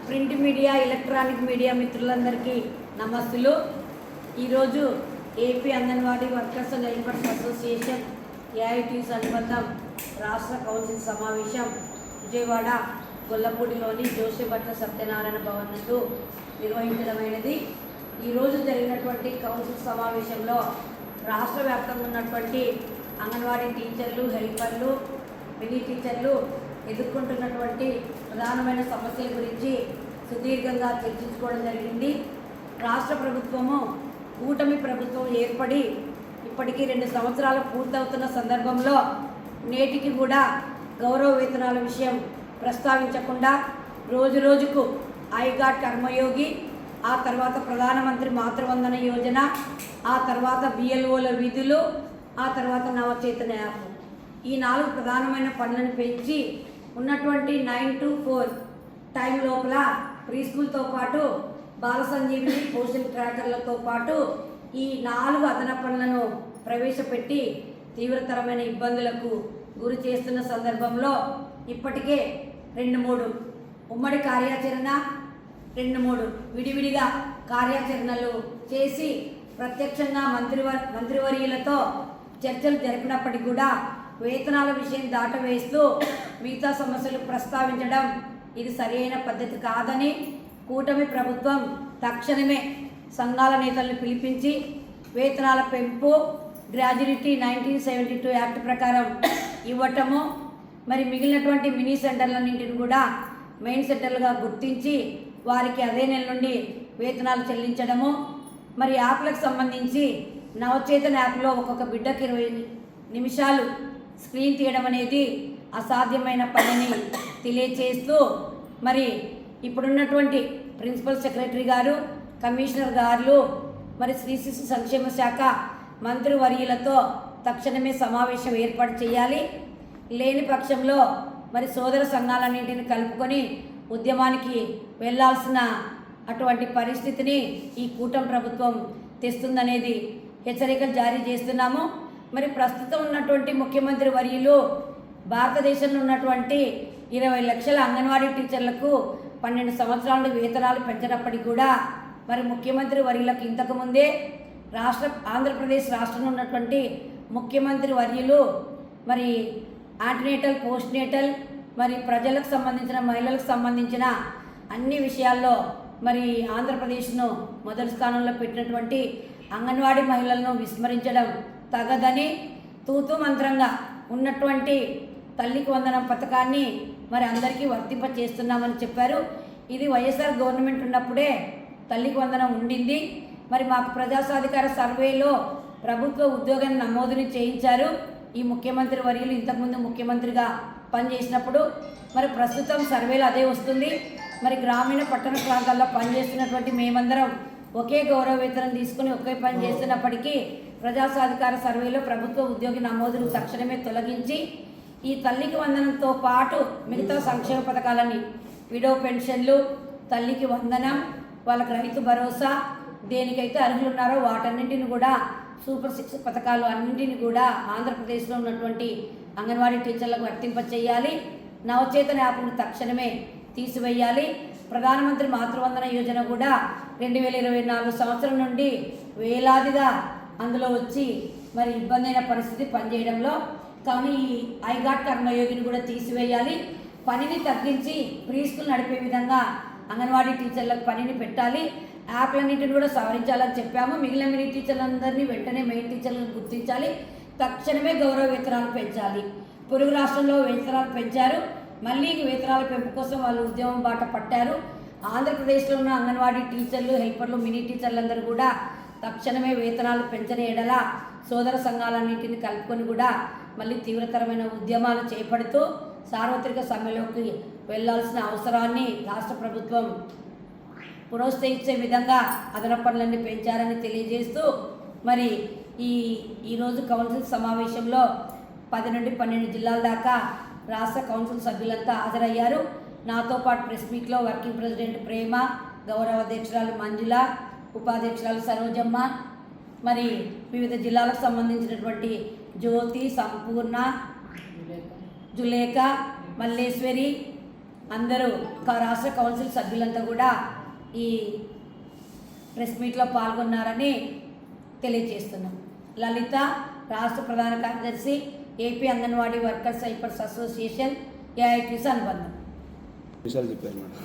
Print media electronic media మిత్రులందరికీ నమస్తులు. ఈరోజు AP anganwadi workers and helpers association AITUC అనుబంధం రాష్ట్ర కౌన్సిల్ సమావేశం విజయవాడ గొల్లపూడిలోని జోషిభట్ల సత్యనారాయణ భవన్ నందు నిర్వహించడమైనది. ఈరోజు జరిగినటువంటి కౌన్సిల్ సమావేశంలో రాష్ట్ర వ్యాప్తంగా ఉన్నటువంటి అంగన్వాడీ టీచర్లు, హెల్పర్లు, మినీ టీచర్లు ఎదుర్కొంటున్నటువంటి ప్రధానమైన సమస్యల గురించి సుదీర్ఘంగా చర్చించుకోవడం జరిగింది. రాష్ట్ర ప్రభుత్వము కూటమి ప్రభుత్వం ఏర్పడి ఇప్పటికీ 2 సంవత్సరాలు పూర్తవుతున్న సందర్భంలో నేటికి కూడా గౌరవ వేతనాల విషయం ప్రస్తావించకుండా రోజు రోజుకు ఐగాట్ కర్మయోగి, ఆ తర్వాత ప్రధానమంత్రి మాతృవందన యోజన, ఆ తర్వాత బిఎల్ఓల విధులు, ఆ తర్వాత నవచేతన యాప్, ఈ 4 ప్రధానమైన పనులను పెంచి ఉన్నటువంటి 9 to 4 టైం లోపల ప్రీ స్కూల్తో పాటు బాల సంజీవిని, పోషన్ ట్రాకర్లతో పాటు ఈ 4 అదనపు పనులను ప్రవేశపెట్టి తీవ్రతరమైన ఇబ్బందులకు గురి చేస్తున్న సందర్భంలో ఇప్పటికే 2-3 ఉమ్మడి కార్యాచరణ, 2-3 విడివిడిగా కార్యాచరణలు చేసి ప్రత్యక్షంగా మంత్రివర్యులతో చర్చలు జరిపినప్పటికీ కూడా వేతనాల విషయం దాటవేస్తూ మిగతా సమస్యలు ప్రస్తావించడం ఇది సరైన పద్ధతి కాదని కూటమి ప్రభుత్వం తక్షణమే సంఘాల నేతలను పిలిపించి వేతనాల పెంపు, గ్రాడ్యుయేటీ 1972 యాక్ట్ ప్రకారం ఇవ్వటము, మరి మిగిలినటువంటి మినీ సెంటర్లన్నింటిని కూడా మెయిన్ సెంటర్లుగా గుర్తించి వారికి అదే నెల నుండి వేతనాలు చెల్లించడము, మరి యాప్లకు సంబంధించి నవచేతన యాప్లో ఒక్కొక్క బిడ్డకి 20 నిమిషాలు స్క్రీన్ తీయడం అనేది అసాధ్యమైన పనిని తెలియచేస్తూ, మరి ఇప్పుడున్నటువంటి ప్రిన్సిపల్ సెక్రటరీ గారు, కమిషనర్ గారు, మరి శ్రీ శిశు సంక్షేమ శాఖ మంత్రివర్యులతో తక్షణమే సమావేశం ఏర్పాటు చేయాలి. లేని పక్షంలో మరి సోదర సంఘాలన్నింటిని కలుపుకొని ఉద్యమానికి వెళ్లాల్సిన అటువంటి పరిస్థితిని ఈ కూటమి ప్రభుత్వం తెస్తుందనేది హెచ్చరికలు జారీ చేస్తున్నాము. మరి ప్రస్తుతం ఉన్నటువంటి ముఖ్యమంత్రి వర్యులు భారతదేశంలో ఉన్నటువంటి 20 లక్షల అంగన్వాడీ టీచర్లకు 12 సంవత్సరాల వేతనాలు పెంచినప్పటికీ కూడా మరి ముఖ్యమంత్రి వర్యులకు ఇంతకుముందే ఆంధ్రప్రదేశ్ రాష్ట్రంలో ఉన్నటువంటి ముఖ్యమంత్రి వర్యులు మరి యాంటీనేటల్, పోస్ట్ నేటల్, మరి ప్రజలకు సంబంధించిన, మహిళలకు సంబంధించిన అన్ని విషయాల్లో మరి ఆంధ్రప్రదేశ్ను మొదటి స్థానంలో పెట్టినటువంటి అంగన్వాడీ మహిళలను విస్మరించడం తగదని తూతూ మంత్రంగా ఉన్నటువంటి తల్లికి వందనం పథకాన్ని మరి అందరికీ వర్తింప చేస్తున్నామని చెప్పారు. ఇది వైఎస్ఆర్ గవర్నమెంట్ ఉన్నప్పుడే తల్లికి వందనం ఉండింది. మరి మాకు ప్రజాసాధికార సర్వేలో ప్రభుత్వ ఉద్యోగం నమోదుని చేయించారు ఈ ముఖ్యమంత్రి వర్యులు ఇంతకుముందు ముఖ్యమంత్రిగా పనిచేసినప్పుడు. మరి ప్రస్తుతం సర్వేలో అదే వస్తుంది. మరి గ్రామీణ పట్టణ ప్రాంతాల్లో పనిచేస్తున్నటువంటి మేమందరం ఒకే గౌరవ వేతనం తీసుకుని ఒకే పని చేస్తున్నప్పటికీ ప్రజాసాధికార సర్వేలో ప్రభుత్వ ఉద్యోగి నమోదును తక్షణమే తొలగించి ఈ తల్లికి వందనంతో పాటు మిగతా సంక్షేమ పథకాలన్నీ, విడో పెన్షన్లు, తల్లికి వందనం, వాళ్ళకి రైతు భరోసా, దేనికైతే అర్హులు ఉన్నారో వాటన్నింటిని కూడా, సూపర్ 6 పథకాలు అన్నింటిని కూడా ఆంధ్రప్రదేశ్లో ఉన్నటువంటి అంగన్వాడీ టీచర్లకు వర్తింప చేయాలి. నవచేతన యాప్ను తక్షణమే తీసివేయాలి. ప్రధానమంత్రి మాతృవందన యోజన కూడా 2024 సంవత్సరం నుండి వేలాదిగా అందులో వచ్చి మరి ఇబ్బంది అయిన పరిస్థితి పనిచేయడంలో. కానీ ఈ ఐగాట్ కర్మయోగిని కూడా తీసివేయాలి. పనిని తగ్గించి ప్రీ స్కూల్ నడిపే విధంగా అంగన్వాడీ టీచర్లకు పనిని పెట్టాలి. యాప్లన్నింటిని కూడా సవరించాలని చెప్పాము. మిగిలిన మినీ టీచర్లందరినీ వెంటనే మెయిన్ టీచర్లను గుర్తించాలి. తక్షణమే గౌరవ వేతనాలు పెంచాలి. పొరుగు రాష్ట్రంలో వేతనాలు పెంచారు, మళ్ళీ వేతనాల పెంపు కోసం వాళ్ళు ఉద్యమం బాట పట్టారు. ఆంధ్రప్రదేశ్లో ఉన్న అంగన్వాడీ టీచర్లు, హెల్పర్లు, మినీ టీచర్లందరూ కూడా తక్షణమే వేతనాలు పెంచని ఎడల సోదర సంఘాలన్నింటిని కలుపుకొని కూడా మళ్ళీ తీవ్రతరమైన ఉద్యమాలు చేపడుతూ సార్వత్రిక సమ్మెలోకి వెళ్లాల్సిన అవసరాన్ని రాష్ట్ర ప్రభుత్వం ప్రోత్సహించే విధంగా అదనపు పనులన్నీ పెంచారని తెలియజేస్తూ, మరి ఈరోజు కౌన్సిల్ సమావేశంలో 10 నుండి 12 జిల్లాల దాకా రాష్ట్ర కౌన్సిల్ సభ్యులంతా హాజరయ్యారు. నాతో పాటు ప్రెస్ మీట్లో వర్కింగ్ ప్రెసిడెంట్ ప్రేమ, గౌరవ అధ్యక్షురాలు మంజుల, ఉపాధ్యక్షురాలు సరోజమ్మ, మరి వివిధ జిల్లాలకు సంబంధించినటువంటి జ్యోతి, సంపూర్ణ, జులేఖ, మల్లేశ్వరి అందరూ రాష్ట్ర కౌన్సిల్ సభ్యులంతా కూడా ఈ ప్రెస్ మీట్లో పాల్గొన్నారని తెలియజేస్తున్నాం. లలిత, రాష్ట్ర ప్రధాన కార్యదర్శి, AP anganwadi workers helpers association, AITC అనుబంధం.